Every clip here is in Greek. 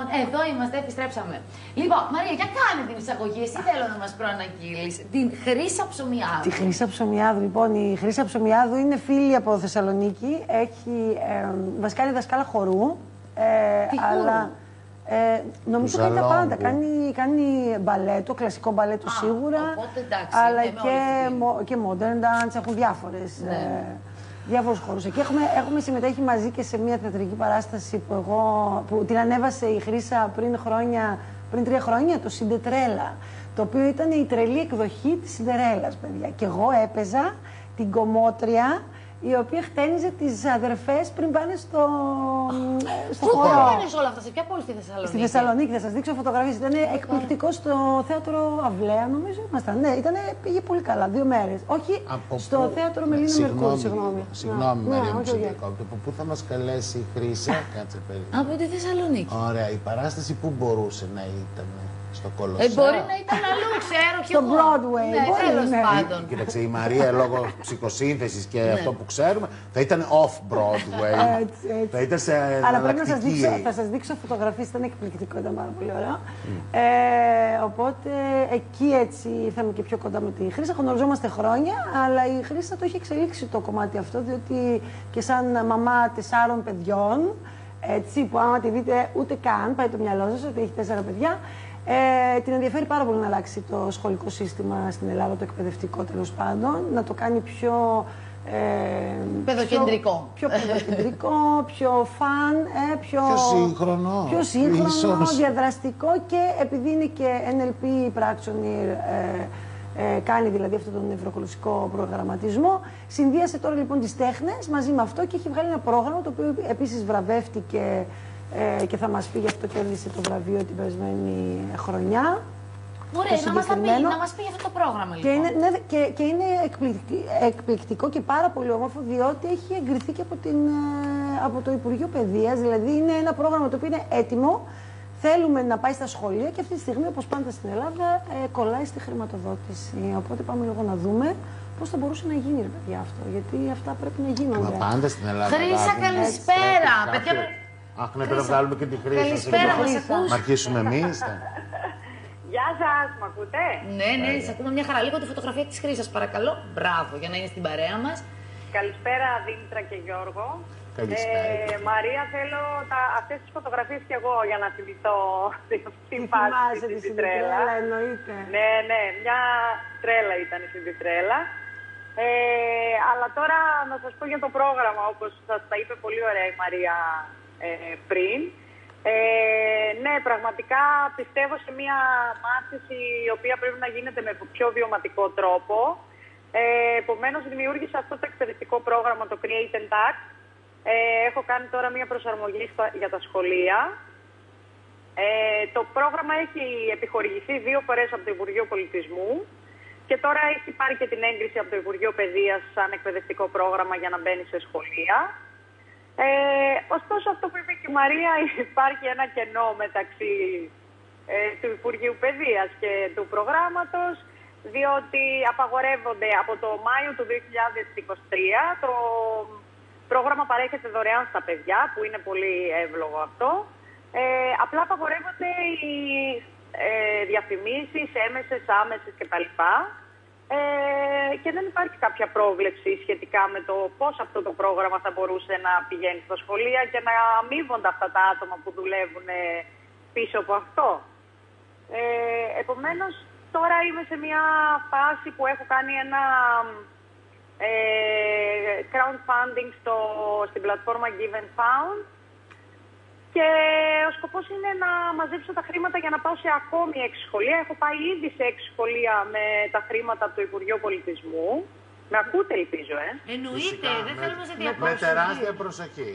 Εδώ είμαστε, επιστρέψαμε. Λοιπόν, Μαρία, για κάνε την εισαγωγή. Εσύ θέλω να μας προαναγγείλεις την Χρύσα Ψωμιάδου. Τη Χρύσα Ψωμιάδου, λοιπόν. Η Χρύσα Ψωμιάδου είναι φίλη από Θεσσαλονίκη. Έχει βασικά είναι δασκάλα χορού. Αλλά νομίζω κάνει τα πάντα. Κάνει μπαλέτο, κλασικό μπαλέτο σίγουρα. Οπότε, εντάξει, αλλά και modern dance, έχουν διάφορες. Ναι. Διάφορους χώρους. Εκεί έχουμε συμμετέχει μαζί και σε μια θεατρική παράσταση που την ανέβασε η Χρύσα πριν 3 χρόνια, το Συντετρέλα. Το οποίο ήταν η τρελή εκδοχή της Σιντερέλας, παιδιά. Και εγώ έπαιζα την κομμότρια, η οποία χτένιζε τις αδερφές πριν πάνε στο χώρο. Πού κάνεις όλα αυτά, σε ποια πόλη στη Θεσσαλονίκη? Στη Θεσσαλονίκη, θα σας δείξω φωτογραφίες. Ήταν εκπληκτικό στο θέατρο Αυλαία, νομίζω ήμασταν. Ναι, πήγε πολύ καλά, 2 μέρες. Όχι, στο θέατρο Μελίνα Μερκούρη, συγγνώμη. Συγγνώμη, Μαρία μου, σε διακόπτω. Από πού θα μας καλέσει η Χρύσα, κάτσε παιδί. Από τη Θεσσαλονίκη. Ωραία, η παράσταση πού μπορούσε να ήταν? Στο Κολοσσέο. Μπορεί να ήταν αλλού, ξέρω κι εγώ. Στο Broadway. Ναι, τέλος πάντων. Κοίταξε, η Μαρία λόγω ψυχοσύνθεσης και αυτό που ξέρουμε θα ήταν off-Broadway. Έτσι. Θα ήταν σε αλλά πρέπει να σας δείξω φωτογραφίες, ήταν εκπληκτικό, ήταν πάρα πολύ ωραίο. Οπότε εκεί έτσι ήρθαμε και πιο κοντά με τη Χρύσα. Γνωριζόμαστε χρόνια, αλλά η Χρύσα το έχει εξελίξει το κομμάτι αυτό, διότι και σαν μαμά 4 παιδιών, έτσι, που άμα τη δείτε ούτε καν πάει το μυαλό σας ότι έχει 4 παιδιά. Την ενδιαφέρει πάρα πολύ να αλλάξει το σχολικό σύστημα στην Ελλάδα, το εκπαιδευτικό τέλος πάντων, να το κάνει πιο παιδοκεντρικό. Πιο παιδοκεντρικό, πιο φαν, πιο σύγχρονο, διαδραστικό και επειδή είναι και NLP practitioner, κάνει δηλαδή αυτόν τον νευροκολουσικό προγραμματισμό. Συνδύασε τώρα λοιπόν τις τέχνες μαζί με αυτό και έχει βγάλει ένα πρόγραμμα το οποίο επίσης βραβεύτηκε και θα μας πει, γι' αυτό κέρδισε το βραβείο την περασμένη χρονιά. Ωραία, να μας πει για αυτό το πρόγραμμα λοιπόν. Και είναι εκπληκτικό και πάρα πολύ όμορφο, διότι έχει εγκριθεί και από το Υπουργείο Παιδείας. Δηλαδή είναι ένα πρόγραμμα το οποίο είναι έτοιμο, θέλουμε να πάει στα σχολεία και αυτή τη στιγμή, όπως πάντα στην Ελλάδα, κολλάει στη χρηματοδότηση. Οπότε πάμε λίγο να δούμε πώς θα μπορούσε να γίνει, ρε παιδιά, αυτό. Γιατί αυτά πρέπει να γίνονται. Μα πάντα στην Ελλάδα. Χρύσα, καλησπέρα. Αχ, ναι, πρέπει να βγάλουμε και τη Χρύσα. Καλησπέρα, μας ακούς? Να αρχίσουμε εμείς. Γεια σας, μ' ακούτε? Ναι, σας ακούμε μια χαρά. Λίγο τη φωτογραφία της Χρύσας, παρακαλώ. Μπράβο, για να είναι στην παρέα μας. Καλησπέρα, Δήμητρα και Γιώργο. Καλησπέρα. Μαρία, θέλω αυτές τις φωτογραφίες κι εγώ για να θυμηθώ την φάση της Συντετρέλα. Εννοείται. Ναι, μια τρέλα ήταν η Συντετρέλα. Αλλά τώρα να σας πω για το πρόγραμμα, όπως σας τα είπε πολύ ωραία η Μαρία πριν. Ναι, πραγματικά πιστεύω σε μια μάθηση η οποία πρέπει να γίνεται με πιο βιωματικό τρόπο. Επομένως, δημιούργησα αυτό το εκπαιδευτικό πρόγραμμα, το Create and Act. Έχω κάνει τώρα μια προσαρμογή για τα σχολεία. Το πρόγραμμα έχει επιχορηγηθεί 2 φορές από το Υπουργείο Πολιτισμού και τώρα έχει πάρει και την έγκριση από το Υπουργείο Παιδείας σαν εκπαιδευτικό πρόγραμμα για να μπαίνει σε σχολεία. Ωστόσο, αυτό που είπε και η Μαρία, υπάρχει ένα κενό μεταξύ του Υπουργείου Παιδείας και του προγράμματος, διότι απαγορεύονται από το Μάιο του 2023, το πρόγραμμα παρέχεται δωρεάν στα παιδιά, που είναι πολύ εύλογο αυτό. Απλά απαγορεύονται οι διαφημίσεις, έμεσες, άμεσες κτλ. Και δεν υπάρχει κάποια πρόβλεψη σχετικά με το πώς αυτό το πρόγραμμα θα μπορούσε να πηγαίνει στα σχολεία και να αμείβονται αυτά τα άτομα που δουλεύουν πίσω από αυτό. Επομένως, τώρα είμαι σε μια φάση που έχω κάνει ένα crowdfunding στην πλατφόρμα Give and Found και ο σκοπός είναι να μαζέψω τα χρήματα για να πάω σε ακόμη 6 σχολεία. Έχω πάει ήδη σε 6 σχολεία με τα χρήματα από το Υπουργείο Πολιτισμού. Με ακούτε, ελπίζω, Εννοείται, δεν θέλουμε να σε διακόψουμε. Με τεράστια προσοχή.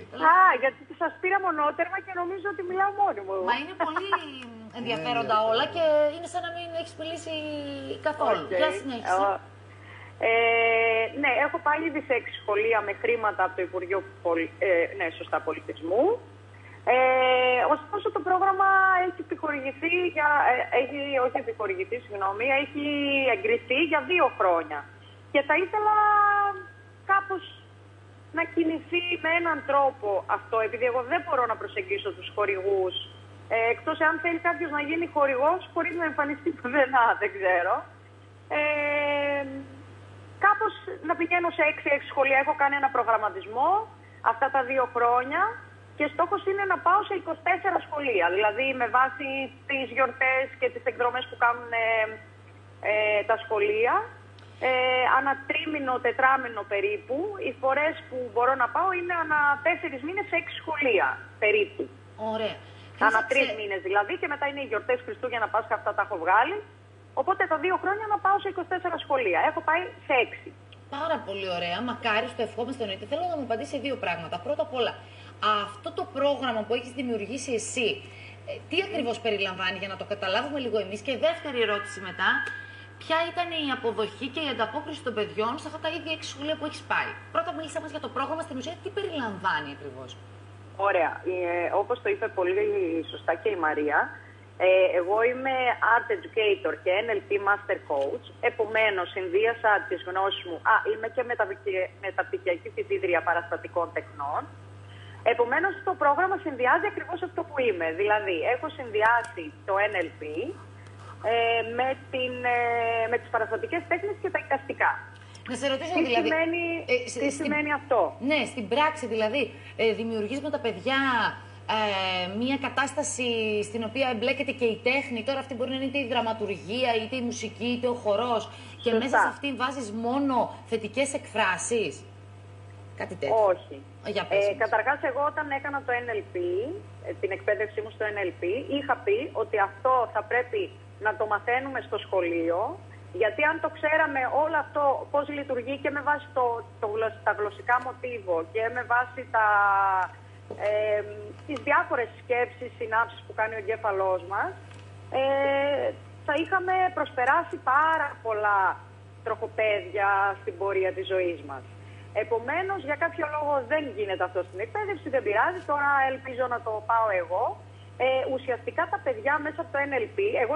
Γιατί σας πήρα μονότερμα και νομίζω ότι μιλάω μόνη μου. Μα είναι πολύ ενδιαφέροντα όλα και είναι σαν να μην έχεις μιλήσει καθόλου. Για συνέχιση. Ναι, έχω πάει ήδη σε 6 σχολεία με χρήματα από το Υπουργείο Πολιτισμού. Ωστόσο το πρόγραμμα έχει επιχορηγηθεί, έχει εγκριθεί για 2 χρόνια. Και θα ήθελα κάπως να κινηθεί με έναν τρόπο αυτό, επειδή εγώ δεν μπορώ να προσεγγίσω τους χορηγούς Εκτός αν θέλει κάποιος να γίνει χορηγός χωρίς να εμφανιστεί πουθενά, δεν ξέρω. Κάπως να πηγαίνω σε 6 σχολεία. Έχω κάνει ένα προγραμματισμό αυτά τα 2 χρόνια και στόχος είναι να πάω σε 24 σχολεία. Δηλαδή με βάση τις γιορτές και τις εκδρομές που κάνουν τα σχολεία. Ανά 3μηνο, 4μηνο περίπου. Οι φορές που μπορώ να πάω είναι ανά 4 μήνες σε 6 σχολεία περίπου. Ωραία. Ανά 3 μήνες δηλαδή, και μετά είναι οι γιορτές Χριστούγεννα, Πάσχα, αυτά τα έχω βγάλει. Οπότε τα 2 χρόνια να πάω σε 24 σχολεία. Έχω πάει σε 6. Πάρα πολύ ωραία. Μακάρι, στο ευχόμαστε εννοείται. Θέλω να μου απαντήσει 2 πράγματα. Πρώτα απ' όλα, αυτό το πρόγραμμα που έχεις δημιουργήσει εσύ, τι ακριβώς περιλαμβάνει για να το καταλάβουμε λίγο εμείς? Και δεύτερη ερώτηση μετά, ποια ήταν η αποδοχή και η ανταπόκριση των παιδιών σε αυτά τα ίδια 6 σχολεία που έχεις πάει? Πρώτα μίλησέ μας για το πρόγραμμα στην ουσία, τι περιλαμβάνει ακριβώς? Ωραία. Όπως το είπε πολύ σωστά και η Μαρία, εγώ είμαι Art Educator και NLP Master Coach. Επομένως, συνδύασα τις γνώσεις μου. Είμαι και μεταπτυχιακή φοιτήτρια παραστατικών τεχνών. Επομένως, το πρόγραμμα συνδυάζει ακριβώς αυτό που είμαι. Δηλαδή, έχω συνδυάσει το NLP με τις παραστατικές τέχνες και τα εικαστικά. Να σε ρωτήσω, Τι δηλαδή, σημαίνει αυτό? Ναι, στην πράξη δηλαδή, δημιουργείς με τα παιδιά μια κατάσταση στην οποία εμπλέκεται και η τέχνη. Τώρα αυτή μπορεί να είναι είτε η δραματουργία, είτε η μουσική, είτε ο χορός. Και Σωστά. μέσα σε αυτήν βάζεις μόνο θετικές εκφράσεις. Κάτι τέτοιο. Όχι. Για πες μας. Καταρχάς, εγώ όταν έκανα το NLP, την εκπαίδευσή μου στο NLP, είχα πει ότι αυτό θα πρέπει να το μαθαίνουμε στο σχολείο, γιατί αν το ξέραμε όλο αυτό πώς λειτουργεί και με βάση τα γλωσσικά μοτίβο και με βάση τις διάφορες σκέψεις, συνάψεις που κάνει ο εγκέφαλός μας, θα είχαμε προσπεράσει πάρα πολλά τροχοπέδια στην πορεία της ζωής μας. Επομένως, για κάποιο λόγο δεν γίνεται αυτό στην εκπαίδευση, δεν πειράζει, τώρα ελπίζω να το πάω εγώ. Ουσιαστικά τα παιδιά μέσα από το NLP, εγώ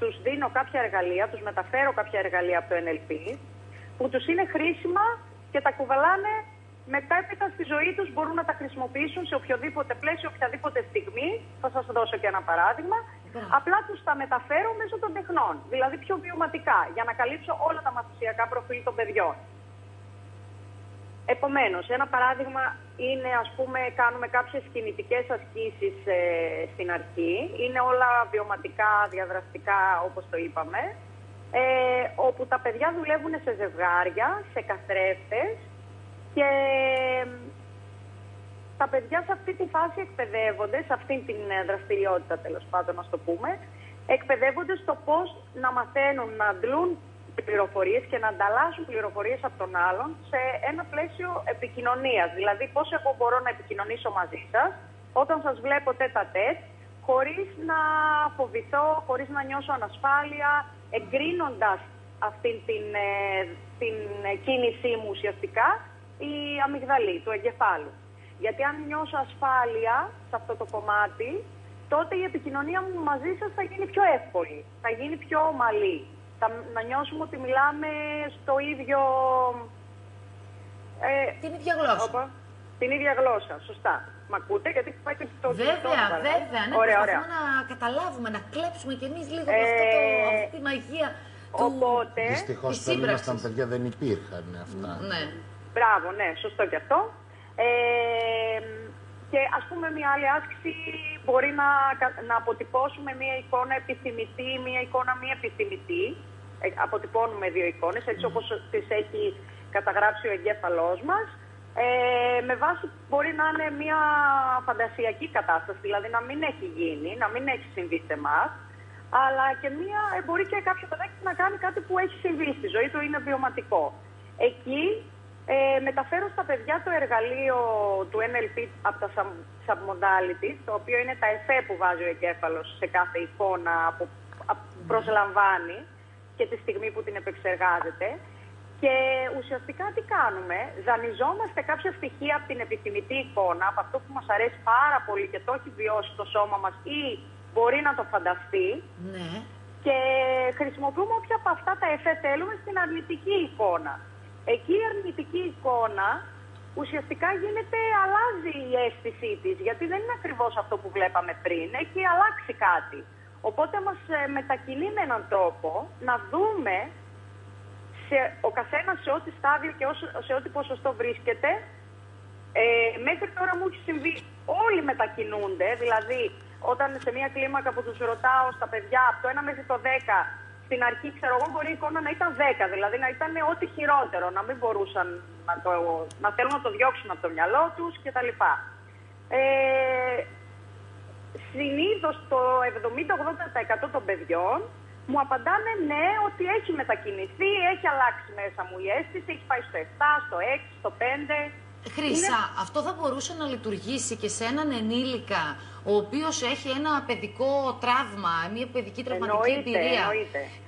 τους δίνω κάποια εργαλεία, τους μεταφέρω κάποια εργαλεία από το NLP, που τους είναι χρήσιμα και τα κουβαλάνε μετέπειτα στη ζωή τους, μπορούν να τα χρησιμοποιήσουν σε οποιοδήποτε πλαίσιο, οποιαδήποτε στιγμή. Θα σας δώσω και ένα παράδειγμα. Απλά τους τα μεταφέρω μέσω των τεχνών, δηλαδή πιο βιωματικά, για να καλύψω όλα τα μαθησιακά προφίλ των παιδιών. Επομένως, ένα παράδειγμα είναι, ας πούμε, κάνουμε κάποιες κινητικές ασκήσεις στην αρχή. Είναι όλα βιωματικά, διαδραστικά, όπως το είπαμε, όπου τα παιδιά δουλεύουν σε ζευγάρια, σε καθρέφτες, και τα παιδιά σε αυτή τη φάση εκπαιδεύονται, σε αυτή την δραστηριότητα, τέλος πάντων, να το πούμε, εκπαιδεύονται στο πώς να μαθαίνουν να αντλούν πληροφορίες και να ανταλλάσσουν πληροφορίες από τον άλλον σε ένα πλαίσιο επικοινωνίας. Δηλαδή, πώς εγώ μπορώ να επικοινωνήσω μαζί σας όταν σας βλέπω τέτα-τέτ, χωρίς να φοβηθώ, χωρίς να νιώσω ανασφάλεια, εγκρίνοντας αυτή την κίνησή μου ουσιαστικά η αμυγδαλή του εγκεφάλου. Γιατί αν νιώσω ασφάλεια σε αυτό το κομμάτι, τότε η επικοινωνία μου μαζί σας θα γίνει πιο εύκολη, θα γίνει πιο ομαλή. Να νιώσουμε ότι μιλάμε στο ίδιο... την ίδια γλώσσα. Την ίδια γλώσσα, σωστά. Μ' ακούτε, γιατί πάει και το... Βέβαια, βέβαια. Ναι, προσπαθούμε να καταλάβουμε, να κλέψουμε κι εμείς λίγο αυτή τη μαγεία του... Οπότε... Δυστυχώς όταν ήμασταν παιδιά δεν υπήρχαν αυτά. Ναι. Μπράβο, ναι, σωστό και αυτό. Και ας πούμε μια άλλη άσκηση μπορεί να αποτυπώσουμε μια εικόνα επιθυμητή, μια εικόνα μη επιθυμητή. Αποτυπώνουμε 2 εικόνες, έτσι όπως τις έχει καταγράψει ο εγκέφαλός μας. Με βάση μπορεί να είναι μια φαντασιακή κατάσταση, δηλαδή να μην έχει γίνει, να μην έχει συμβεί σε εμάς, αλλά και μπορεί και κάποιο παιδάκι να κάνει κάτι που έχει συμβεί στη ζωή του, είναι βιωματικό. Εκεί μεταφέρω στα παιδιά το εργαλείο του NLP από τα submodalities, το οποίο είναι τα εφέ που βάζει ο εγκέφαλος σε κάθε εικόνα που προσλαμβάνει και τη στιγμή που την επεξεργάζεται. Και ουσιαστικά τι κάνουμε, δανειζόμαστε κάποια στοιχεία από την επιθυμητή εικόνα, από αυτό που μας αρέσει πάρα πολύ και το έχει βιώσει το σώμα μας ή μπορεί να το φανταστεί. Ναι. Και χρησιμοποιούμε όποια από αυτά τα εφέ θέλουμε στην αρνητική εικόνα. Εκεί η αρνητική εικόνα ουσιαστικά αλλάζει η αίσθησή της, γιατί δεν είναι ακριβώς αυτό που βλέπαμε πριν, έχει αλλάξει κάτι. Οπότε μας μετακινεί με έναν τρόπο να δούμε ο καθένας σε ό,τι στάδιο και σε ό,τι ποσοστό βρίσκεται. Μέχρι τώρα μου έχει συμβεί, όλοι μετακινούνται, δηλαδή όταν σε μια κλίμακα που τους ρωτάω στα παιδιά από το 1 μέχρι το 10, στην αρχή, ξέρω εγώ, μπορεί η εικόνα να ήταν 10, δηλαδή να ήταν ό,τι χειρότερο, να μην μπορούσαν να θέλουν να το διώξουν από το μυαλό τους κτλ. Συνήθως το 70-80% των παιδιών μου απαντάνε ναι, ότι έχει μετακινηθεί, έχει αλλάξει μέσα μου η αίσθηση, έχει πάει στο 7, στο 6, στο 5. Χρύσα, αυτό θα μπορούσε να λειτουργήσει και σε έναν ενήλικα ο οποίος έχει ένα παιδικό τραύμα, μια παιδική τραυματική εμπειρία.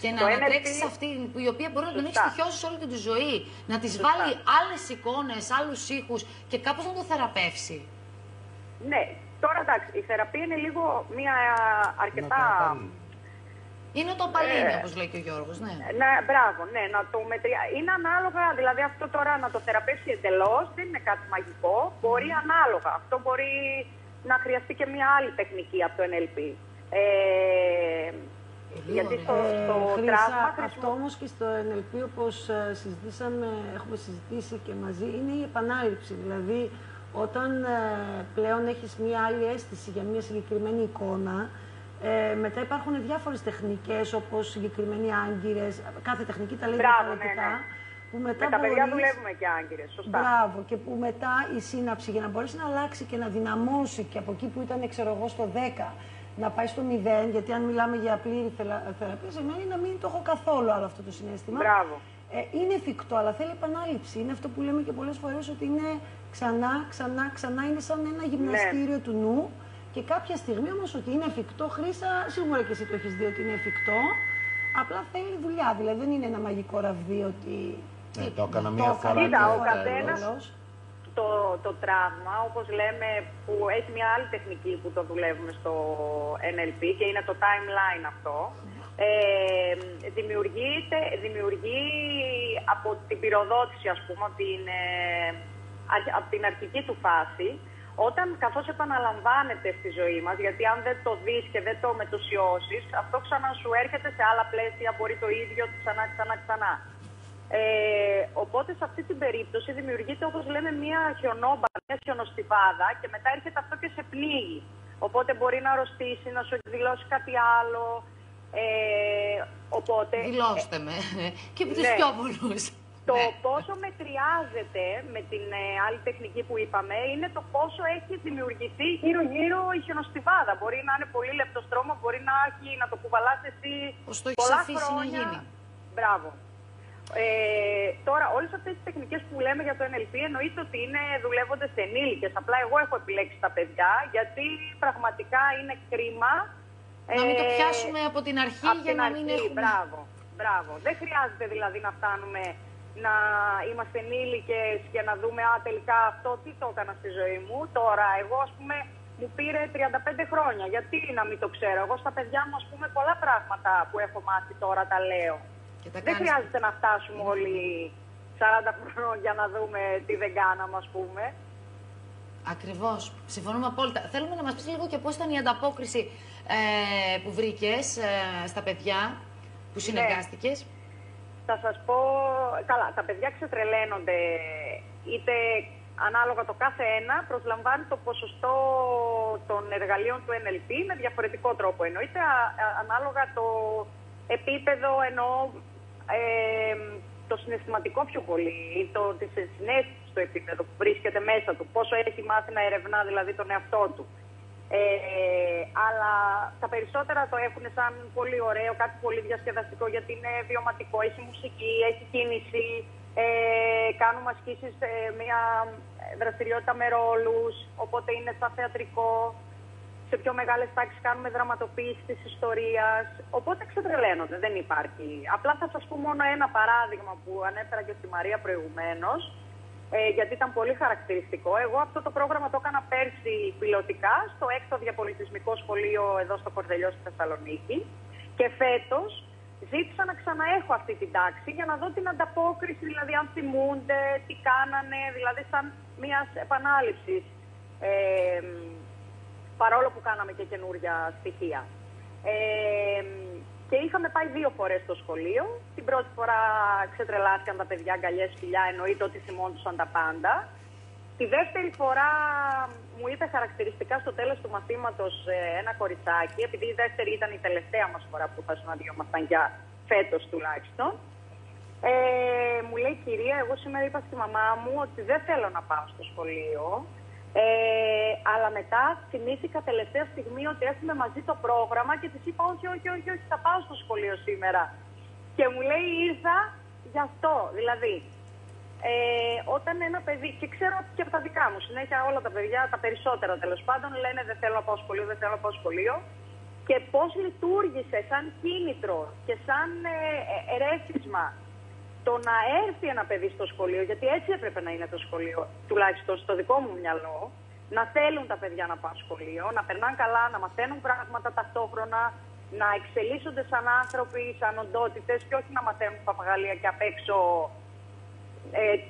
Και να ανατρέξει σε αυτή, η οποία μπορεί να τον έχει στοιχειώσει όλη τη ζωή, να της βάλει άλλες εικόνες, άλλους ήχους και κάπως να το θεραπεύσει. Ναι, τώρα εντάξει, η θεραπεία είναι λίγο μια αρκετά... Είναι το παλίνι, όπως λέει και ο Γιώργος, ναι. Ναι, μπράβο, ναι, να το είναι ανάλογα, δηλαδή αυτό τώρα να το θεραπεύσει εντελώς δεν είναι κάτι μαγικό, μπορεί ανάλογα. Αυτό μπορεί να χρειαστεί και μια άλλη τεχνική από το NLP. Γιατί στο τραύμα... Αυτό όμως και στο NLP, όπως έχουμε συζητήσει και μαζί, είναι η επανάληψη. Δηλαδή, όταν πλέον έχεις μια άλλη αίσθηση για μια συγκεκριμένη εικόνα, μετά υπάρχουν διάφορες τεχνικές, όπως συγκεκριμένοι άγκυρες, κάθε τεχνική τα λέει διαφορετικά. Ναι. Που μετά με τα παιδιά δουλεύουμε και άγκυρες, σωστά. Μπράβο, και που μετά η σύναψη για να μπορέσει να αλλάξει και να δυναμώσει και από εκεί που ήταν, ξέρω εγώ, στο 10, να πάει στο 0, γιατί αν μιλάμε για πλήρη θεραπεία, σημαίνει να μην το έχω καθόλου άλλο αυτό το συναίσθημα. Μπράβο. Είναι εφικτό, αλλά θέλει επανάληψη. Είναι αυτό που λέμε και πολλές φορές, ότι είναι ξανά, είναι σαν ένα γυμναστήριο του νου. Και κάποια στιγμή όμως ότι είναι εφικτό, Χρύσα, σίγουρα και εσύ το έχεις δει ότι είναι εφικτό, απλά θέλει δουλειά. Δηλαδή δεν είναι ένα μαγικό ραβδί ότι... το έκανα μία φορά. Κοίτα, ο καθένας το τραύμα, όπως λέμε, που έχει μια άλλη τεχνική που το δουλεύουμε στο NLP και είναι το timeline αυτό, δημιουργεί από την πυροδότηση, ας πούμε, από την αρχική του φάση, καθώς επαναλαμβάνεται στη ζωή μας, γιατί αν δεν το δεις και δεν το μετουσιώσεις, αυτό ξανασου έρχεται σε άλλα πλαίσια, μπορεί το ίδιο ξανά. Οπότε σε αυτή την περίπτωση δημιουργείται, όπως λέμε, μια χιονόμπα, μια χιονοστιβάδα και μετά έρχεται αυτό και σε πνίγει. Οπότε μπορεί να αρρωστήσει, να σου εκδηλώσει κάτι άλλο. Οπότε... Δηλώστε με και από τους πιο πολλούς. Το πόσο μετριάζεται με την άλλη τεχνική που είπαμε είναι το πόσο έχει δημιουργηθεί γύρω-γύρω η χιονοστιβάδα. Μπορεί να είναι πολύ λεπτό στρώμα, μπορεί να το κουβαλάς εσύ πολλά χρόνια. Μπράβο. Τώρα, όλες αυτές τις τεχνικές που λέμε για το NLP εννοείται ότι δουλεύονται σε ενήλικες. Απλά εγώ έχω επιλέξει τα παιδιά, γιατί πραγματικά είναι κρίμα. Να μην το πιάσουμε από την αρχή για να μην έχουμε... Μπράβο. Δεν χρειάζεται δηλαδή να φτάνουμε να είμαστε ενήλικες και να δούμε τελικά αυτό τι το έκανα στη ζωή μου. Τώρα, εγώ ας πούμε μου πήρε 35 χρόνια. Γιατί να μην το ξέρω. Εγώ στα παιδιά μου, ας πούμε, πολλά πράγματα που έχω μάθει τώρα τα λέω. Δεν χρειάζεται να φτάσουμε όλοι 40 χρόνια για να δούμε τι δεν κάναμε, ας πούμε. Ακριβώς. Συμφωνούμε απόλυτα. Θέλουμε να μας πεις λίγο και πώς ήταν η ανταπόκριση που βρήκες στα παιδιά που συνεργάστηκες. Θα σας πω, καλά, τα παιδιά ξετρελαίνονται, είτε ανάλογα το κάθε ένα προσλαμβάνει το ποσοστό των εργαλείων του NLP με διαφορετικό τρόπο. Εννοείται ανάλογα το επίπεδο, το συναισθηματικό πιο πολύ, ή τη συναίσθηση στο επίπεδο που βρίσκεται μέσα του, πόσο έχει μάθει να ερευνά δηλαδή τον εαυτό του. Αλλά τα περισσότερα το έχουν σαν πολύ ωραίο, κάτι πολύ διασκεδαστικό, γιατί είναι βιωματικό, έχει μουσική, έχει κίνηση, κάνουμε ασκήσεις, μια δραστηριότητα με ρόλους, οπότε είναι σαν θεατρικό. Σε πιο μεγάλες τάξεις κάνουμε δραματοποίηση της ιστορίας, οπότε ξετρελαίνονται, δεν υπάρχει. Απλά θα σας πω μόνο ένα παράδειγμα που ανέφερα και στη Μαρία προηγουμένως, γιατί ήταν πολύ χαρακτηριστικό. Εγώ αυτό το πρόγραμμα το έκανα πέρσι πιλωτικά στο 6ο Διαπολιτισμικό Σχολείο εδώ στο Κορδελιό στη Θεσσαλονίκη και φέτος ζήτησα να ξαναέχω αυτή την τάξη για να δω την ανταπόκριση, δηλαδή αν θυμούνται, τι κάνανε, δηλαδή σαν μιας επανάληψης, παρόλο που κάναμε και καινούρια στοιχεία. Και είχαμε πάει 2 φορές στο σχολείο. Την πρώτη φορά ξετρελάθηκαν τα παιδιά, αγκαλιές, φιλιά, εννοείται ότι θυμόντουσαν τα πάντα. Τη δεύτερη φορά μου είπε χαρακτηριστικά στο τέλος του μαθήματος ένα κοριτσάκι, επειδή η δεύτερη ήταν η τελευταία μας φορά που θα συναντιόμασταν για φέτος τουλάχιστον. Μου λέει, κυρία, εγώ σήμερα είπα στη μαμά μου ότι δεν θέλω να πάω στο σχολείο, αλλά μετά θυμήθηκα τελευταία στιγμή ότι έχουμε μαζί το πρόγραμμα και της είπα όχι, θα πάω στο σχολείο σήμερα. Και μου λέει, ήρθα γι' αυτό, δηλαδή. Όταν ένα παιδί, και ξέρω και από τα δικά μου, συνέχεια όλα τα παιδιά, τα περισσότερα τέλος πάντων, λένε δεν θέλω να πάω σχολείο, δεν θέλω να πάω σχολείο. Και πώς λειτουργήσε σαν κίνητρο και σαν ερέθισμα το να έρθει ένα παιδί στο σχολείο, γιατί έτσι έπρεπε να είναι το σχολείο, τουλάχιστον στο δικό μου μυαλό, να θέλουν τα παιδιά να πάνε σχολείο, να περνάνε καλά, να μαθαίνουν πράγματα ταυτόχρονα, να εξελίσσονται σαν άνθρωποι, σαν οντότητες και όχι να μαθαίνουν παπαγαλία και απ' έξω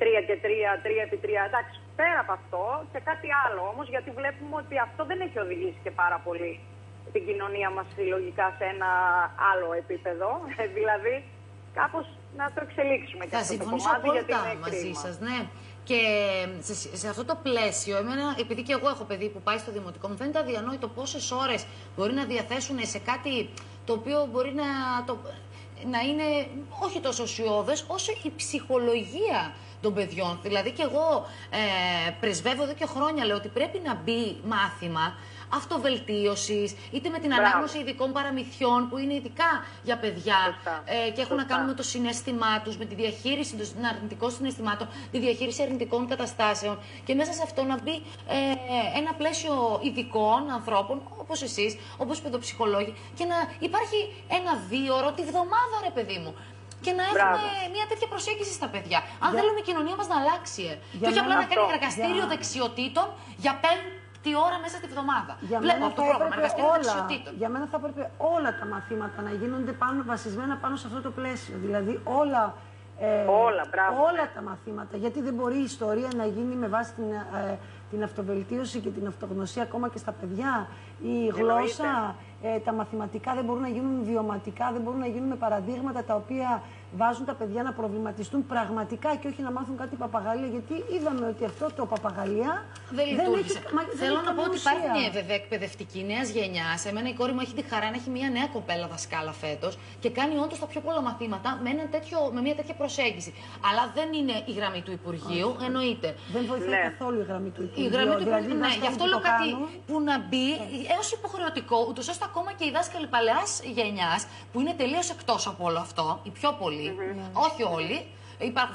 3 και 3, 3 επί 3. Εντάξει, πέρα από αυτό και κάτι άλλο όμως, γιατί βλέπουμε ότι αυτό δεν έχει οδηγήσει και πάρα πολύ την κοινωνία μας συλλογικά σε ένα άλλο επίπεδο. Δηλαδή, κάπως να το εξελίξουμε και αυτό το κομμάτι, γιατί είναι μαζί σας, ναι. Και σε αυτό το πλαίσιο, εμένα, επειδή και εγώ έχω παιδί που πάει στο δημοτικό, μου φαίνεται αδιανόητο πόσες ώρες μπορεί να διαθέσουν σε κάτι το οποίο μπορεί να είναι όχι τόσο ουσιώδες όσο η ψυχολογία των παιδιών. Δηλαδή και εγώ πρεσβεύω εδώ και χρόνια, λέω ότι πρέπει να μπει μάθημα αυτοβελτίωσης, είτε με την ανάγνωση ειδικών παραμυθιών που είναι ειδικά για παιδιά και έχουν να κάνουν με το συναίσθημά τους, με τη διαχείριση των αρνητικών συναισθημάτων, τη διαχείριση αρνητικών καταστάσεων και μέσα σε αυτό να μπει ένα πλαίσιο ειδικών ανθρώπων όπως εσείς, όπως παιδοψυχολόγοι και να υπάρχει ένα 2ωρο τη βδομάδα, ρε παιδί μου. Και να έχουμε μια τέτοια προσέγγιση στα παιδιά. Αν θέλουμε η κοινωνία μας να αλλάξει, και όχι απλά να κάνει εργαστήριο δεξιοτήτων για 5η ώρα μέσα στη βδομάδα. Βλέπω αυτό το πρόγραμμα, εργαστήριο δεξιοτήτων. Για μένα θα έπρεπε όλα τα μαθήματα να γίνονται βασισμένα πάνω σε αυτό το πλαίσιο. Δηλαδή όλα τα μαθήματα. Γιατί δεν μπορεί η ιστορία να γίνει με βάση την αυτοβελτίωση και την αυτογνωσία ακόμα και στα παιδιά. Η γλώσσα, τα μαθηματικά δεν μπορούν να γίνουν βιωματικά, δεν μπορούν να γίνουν με παραδείγματα τα οποία βάζουν τα παιδιά να προβληματιστούν πραγματικά και όχι να μάθουν κάτι παπαγαλία. Γιατί είδαμε ότι αυτό το παπαγαλία δεν λειτουργήσε. Θέλω να πω ότι υπάρχει μια βέβαια εκπαιδευτική νέα γενιά. Εμένα η κόρη μου έχει τη χαρά να έχει μια νέα κοπέλα δασκάλα φέτος και κάνει όντως τα πιο πολλά μαθήματα με μια τέτοια προσέγγιση. Αλλά δεν είναι η γραμμή του Υπουργείου, εννοείται. Δεν βοηθάει καθόλου η γραμμή του Υπουργείου. Η γραμμή του Υπουργείου, ναι. Γι' αυτό λέω κάτι που να μπει έως υποχρεωτικό, ούτως ώστε ακόμα και οι δάσκαλοι παλαιάς γενιάς, που είναι τελείως εκτός από όλο αυτό, οι πιο πολλοί, όχι όλοι, υπάρχουν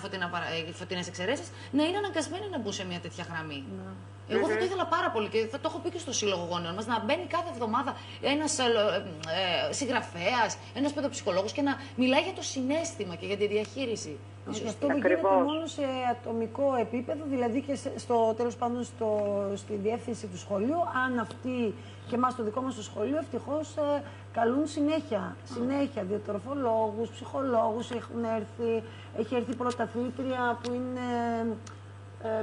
φωτεινές εξαιρέσεις, να είναι αναγκασμένοι να μπουν σε μια τέτοια γραμμή. Εγώ θα το ήθελα πάρα πολύ και θα το έχω πει και στο Σύλλογο Γονέων μας, να μπαίνει κάθε εβδομάδα ένας συγγραφέας, ένας παιδοψυχολόγος και να μιλάει για το συναίσθημα και για τη διαχείριση. Αυτό που γίνεται μόνο σε ατομικό επίπεδο, δηλαδή και τέλος πάντων στη διεύθυνση του σχολείου, αν αυτοί και εμάς το δικό μας το σχολείο ευτυχώς καλούν συνέχεια διατροφολόγους, ψυχολόγους έχει έρθει πρωταθλήτρια που είναι...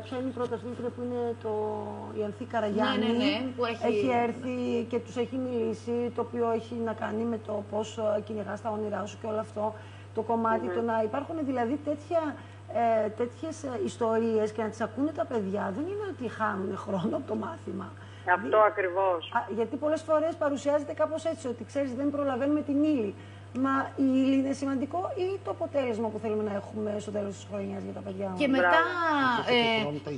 ποια είναι η πρωταθλήτρια που είναι η Ανθή Καραγιάννη, που έχει έρθει και τους έχει μιλήσει, το οποίο έχει να κάνει με το πώς κυνηγάς τα όνειρά σου και όλο αυτό το κομμάτι, το να υπάρχουν δηλαδή τέτοιες ιστορίες και να τις ακούνε τα παιδιά, δεν είναι ότι χάνουν χρόνο από το μάθημα. Αυτό ακριβώς. Γιατί πολλές φορές παρουσιάζεται κάπως έτσι, ότι ξέρεις δεν προλαβαίνουμε την ύλη. Μα η ύλη είναι σημαντικό ή το αποτέλεσμα που θέλουμε να έχουμε στο τέλος της χρονιάς για τα παιδιά μας? Και μετά,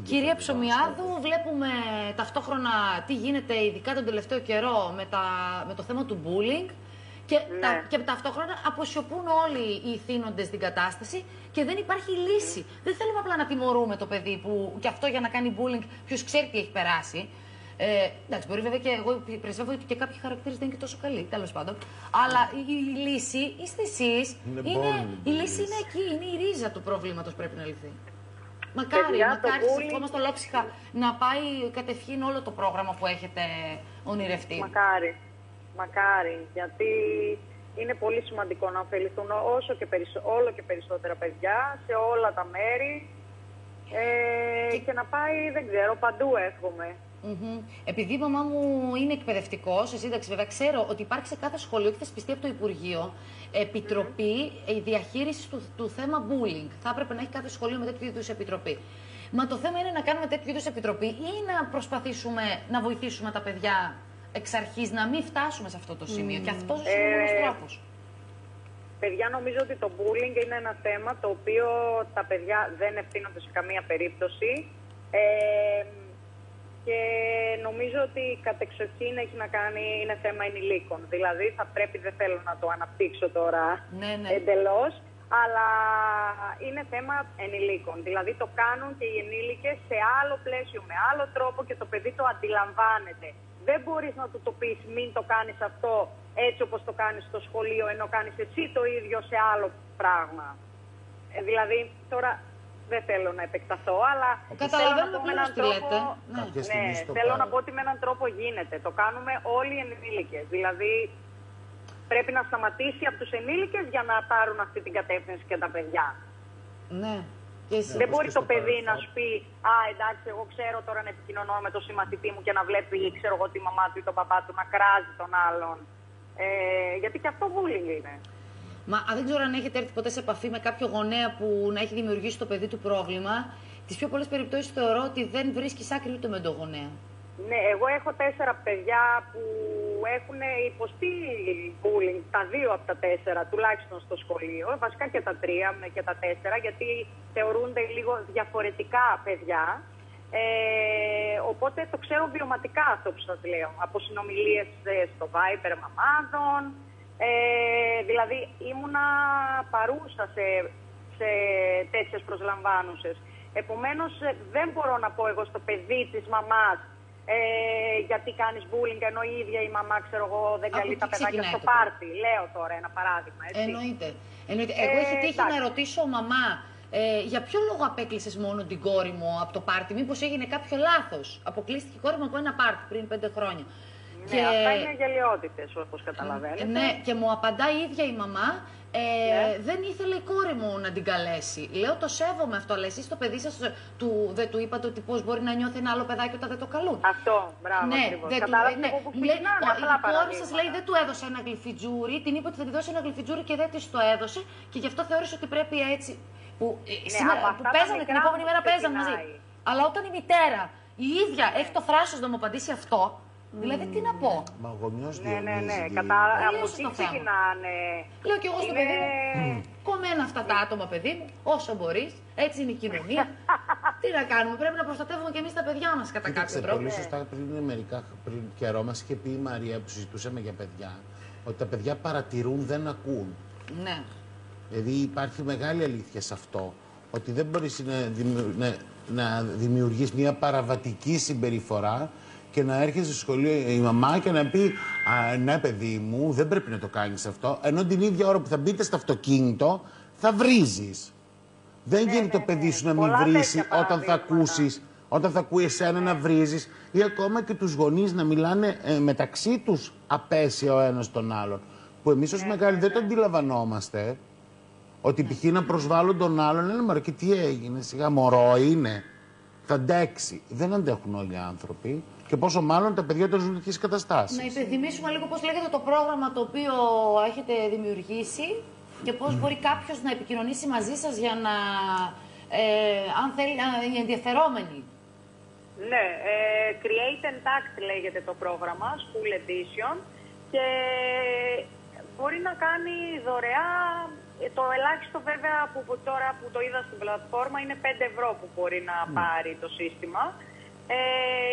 κυρία Ψωμιάδου, βλέπουμε ταυτόχρονα τι γίνεται ειδικά τον τελευταίο καιρό με το θέμα του bullying. Και ταυτόχρονα αποσιωπούν όλοι οι θύνοντες την κατάσταση και δεν υπάρχει λύση. Δεν θέλουμε απλά να τιμωρούμε το παιδί που και αυτό για να κάνει bullying, ποιος ξέρει τι έχει περάσει. Εντάξει, μπορεί βέβαια και εγώ πρεσβεύω ότι και κάποιοι χαρακτήρες δεν είναι και τόσο καλοί, τέλος πάντων. Αλλά η λύση είστε εσείς. Η λύση είναι εκεί, είναι η ρίζα του προβλήματος πρέπει να λυθεί. Μακάρι σε αυτό μας το Λόψυχα να πάει κατευχήν όλο το πρόγραμμα που έχετε ονειρευτεί. Μακάρι, γιατί είναι πολύ σημαντικό να ωφεληθούν όλο και περισσότερα παιδιά σε όλα τα μέρη και να πάει, δεν ξέρω, παντού εύχομαι. Επειδή η μαμά μου είναι εκπαιδευτικός, σε σύνταξη βέβαια, ξέρω ότι υπάρχει σε κάθε σχολείο και θεσπιστεί από το Υπουργείο επιτροπή διαχείρισης του θέμα bullying. Θα έπρεπε να έχει κάθε σχολείο με τέτοιου είδους επιτροπή. Μα το θέμα είναι να κάνουμε τέτοιου είδους επιτροπή ή να προσπαθήσουμε να βοηθήσουμε τα παιδιά εξ αρχής να μην φτάσουμε σε αυτό το σημείο. Και αυτός είναι ο μόνος τρόπος. Παιδιά, νομίζω ότι το bullying είναι ένα θέμα το οποίο τα παιδιά δεν ευθύνονται σε καμία περίπτωση. Και νομίζω ότι κατεξοχήν έχει να κάνει, είναι θέμα ενηλίκων. Δηλαδή θα πρέπει, δεν θέλω να το αναπτύξω τώρα εντελώς, αλλά είναι θέμα ενηλίκων. Δηλαδή το κάνουν και οι ενήλικες σε άλλο πλαίσιο, με άλλο τρόπο και το παιδί το αντιλαμβάνεται. Δεν μπορείς να του το πεις μην το κάνεις αυτό έτσι όπως το κάνεις στο σχολείο, ενώ κάνεις εσύ το ίδιο σε άλλο πράγμα. Δηλαδή τώρα δεν θέλω να επεκταθώ, αλλά θέλω να πω με έναν τρόπο. Θέλω να πω ότι με έναν τρόπο γίνεται. Το κάνουμε όλοι οι ενήλικες. Δηλαδή πρέπει να σταματήσει από τους ενήλικες για να πάρουν αυτή την κατεύθυνση και τα παιδιά. Ναι. Δεν μπορεί το παιδί να σου πει «Α, εντάξει, εγώ ξέρω τώρα να επικοινωνώ με τον συμμαθητή μου και να βλέπει, ξέρω εγώ, τη μαμά του ή τον παπά του να κράζει τον άλλον». Γιατί και αυτό bullying είναι. Μα δεν ξέρω αν έχετε έρθει ποτέ σε επαφή με κάποιο γονέα που να έχει δημιουργήσει το παιδί του πρόβλημα. Τις πιο πολλές περιπτώσεις θεωρώ ότι δεν βρίσκεις άκρη ούτε με τον γονέα. Ναι, εγώ έχω 4 παιδιά που έχουν υποστεί bullying, τα 2 από τα 4 τουλάχιστον στο σχολείο, βασικά και τα 3 και τα 4, γιατί θεωρούνται λίγο διαφορετικά παιδιά. Οπότε το ξέρω βιωματικά αυτό που σας λέω, από συνομιλίες στο Viber μαμάδων. Δηλαδή ήμουνα παρούσα σε τέτοιες προσλαμβάνουσες. Επομένως δεν μπορώ να πω εγώ στο παιδί της μαμάς γιατί κάνεις bullying ενώ η ίδια η μαμά, ξέρω εγώ, δεν καλεί τα παιδάκια στο πάρτι. Λέω τώρα ένα παράδειγμα, έτσι. Εννοείται. Εγώ έχει τύχει να ρωτήσω μαμά για ποιο λόγο απέκλεισες μόνο την κόρη μου από το πάρτι, μήπως έγινε κάποιο λάθος. Αποκλείστηκε η κόρη μου από ένα πάρτι πριν 5 χρόνια. Ναι, αυτά είναι γελιότητες, όπως καταλαβαίνετε. Ναι, και μου απαντάει η ίδια η μαμά, δεν ήθελε η κόρη μου να την καλέσει. Λέω, το σέβομαι αυτό, αλλά εσείς το παιδί σας δεν του είπατε ότι πώς μπορεί να νιώθει ένα άλλο παιδάκι όταν δεν το καλούν. Αυτό, μπράβο, ναι, η κόρη σας λέει δεν του έδωσε ένα γλυφιτζούρι, την είπε ότι θα τη δώσει ένα γλυφιτζούρι και δεν της το έδωσε και γι' αυτό θεώρησε ότι πρέπει έτσι. Που παίζανε την επόμενη μέρα παίζανε μαζί. Αλλά όταν η μητέρα η ίδια έχει το θράσος να μου απαντήσει αυτό. Δηλαδή, τι να πω. Μα ο γονιός ναι. Από εκεί ξεκινάνε. Λέω κι εγώ στο παιδί μου, κομμένα αυτά τα άτομα, παιδί μου, όσο μπορείς. Έτσι είναι η κοινωνία. Τι να κάνουμε, πρέπει να προστατεύουμε κι εμείς τα παιδιά μας κατά κάποιο τρόπο. Πολύ σωστά πριν καιρό μας είχε πει η Μαρία που συζητούσαμε για παιδιά, ότι τα παιδιά παρατηρούν, δεν ακούν. Ναι. Δηλαδή υπάρχει μεγάλη αλήθεια σε αυτό. Ότι δεν μπορείς να δημιουργείς μια παραβατική συμπεριφορά και να έρχεσαι στο σχολείο η μαμά και να πει «Ναι, παιδί μου, δεν πρέπει να το κάνεις αυτό», ενώ την ίδια ώρα που θα μπείτε στο αυτοκίνητο θα βρίζεις. Δεν γίνεται το παιδί σου να μην βρίσει όταν θα ακούει εσένα να βρίζεις, ή ακόμα και τους γονείς να μιλάνε μεταξύ τους απέσια ο ένας τον άλλον. Που εμείς ως μεγάλοι δεν το αντιλαμβανόμαστε. Ότι π.χ. να προσβάλλουν τον άλλον, λένε «Μωρέ, και τι έγινε, σιγά μωρό είναι, θα αντέξει». Δεν αντέχουν όλοι οι άνθρωποι. Και πόσο μάλλον τα παιδιά όταν ζουν τέτοιες καταστάσεις. Να υπενθυμίσουμε λίγο πώς λέγεται το πρόγραμμα το οποίο έχετε δημιουργήσει και πώς μπορεί κάποιος να επικοινωνήσει μαζί σας για να, αν θέλει, οι ενδιαφερόμενοι. Ναι, Create and Act λέγεται το πρόγραμμα, School Edition, και μπορεί να κάνει δωρεά. Το ελάχιστο βέβαια που τώρα που το είδα στην πλατφόρμα είναι 5 ευρώ που μπορεί να πάρει το σύστημα.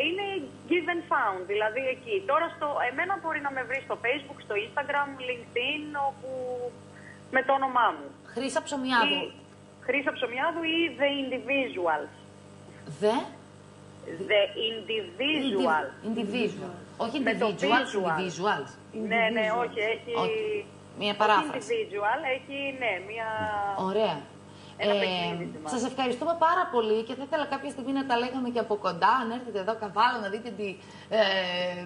Είναι give and found, δηλαδή εκεί. Τώρα εμένα μπορεί να με βρει στο Facebook, στο Instagram, LinkedIn, όπου με το όνομά μου. Χρύσα Ψωμιάδου. Χρύσα Ψωμιάδου ή The Individuals. The Individual. Individual. Όχι individuals. Ναι, όχι, έχει... Μία παράφραση. Individual, έχει, ναι, μία... Ωραία. Ένα παιχνίδι. Σας ευχαριστούμε πάρα πολύ και θα ήθελα κάποια στιγμή να τα λέγαμε και από κοντά. Αν έρθετε εδώ Καβάλα να δείτε τη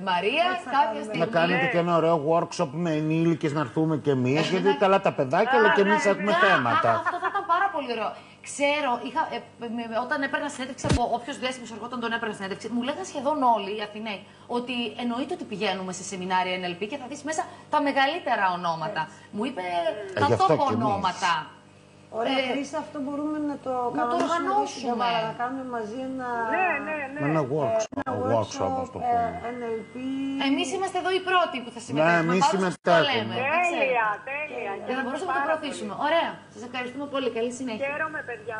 Μαρία κάποια στιγμή. Να κάνετε και ένα ωραίο workshop με ενήλικες να έρθουμε κι εμείς, γιατί καλά τα παιδάκια, αλλά κι εμείς έχουμε θέματα. Αυτό θα ήταν πάρα πολύ ωραίο. Ξέρω, όταν έπαιρνα συνέντευξη από όποιος διάσημος ερχόταν τον έπαιρνα συνέντευξη, μου λέγανε σχεδόν όλοι οι Αθηναίοι ότι εννοείται ότι πηγαίνουμε σε σεμινάρια NLP και θα δεις μέσα τα μεγαλύτερα ονόματα. Μου είπε τα top ονόματα. Ωραία, Χρύσα, αυτό μπορούμε να το οργανώσουμε. Να κάνουμε μαζί ένα... Με ένα workshop, ας το πούμε. NLP... Εμείς είμαστε εδώ οι πρώτοι που θα συμμετέχουμε. Ναι, εμείς συμμετέχουμε. Τέλεια, τέλεια. Και θα μπορούσαμε να το προωθήσουμε. Ωραία. Σας ευχαριστούμε πολύ. Καλή συνέχεια. Χαίρομαι, παιδιά.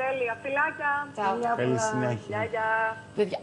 Τέλεια. Φιλάκια. Ciao. Καλή συνέχεια. Γεια, γεια. Παιδιά,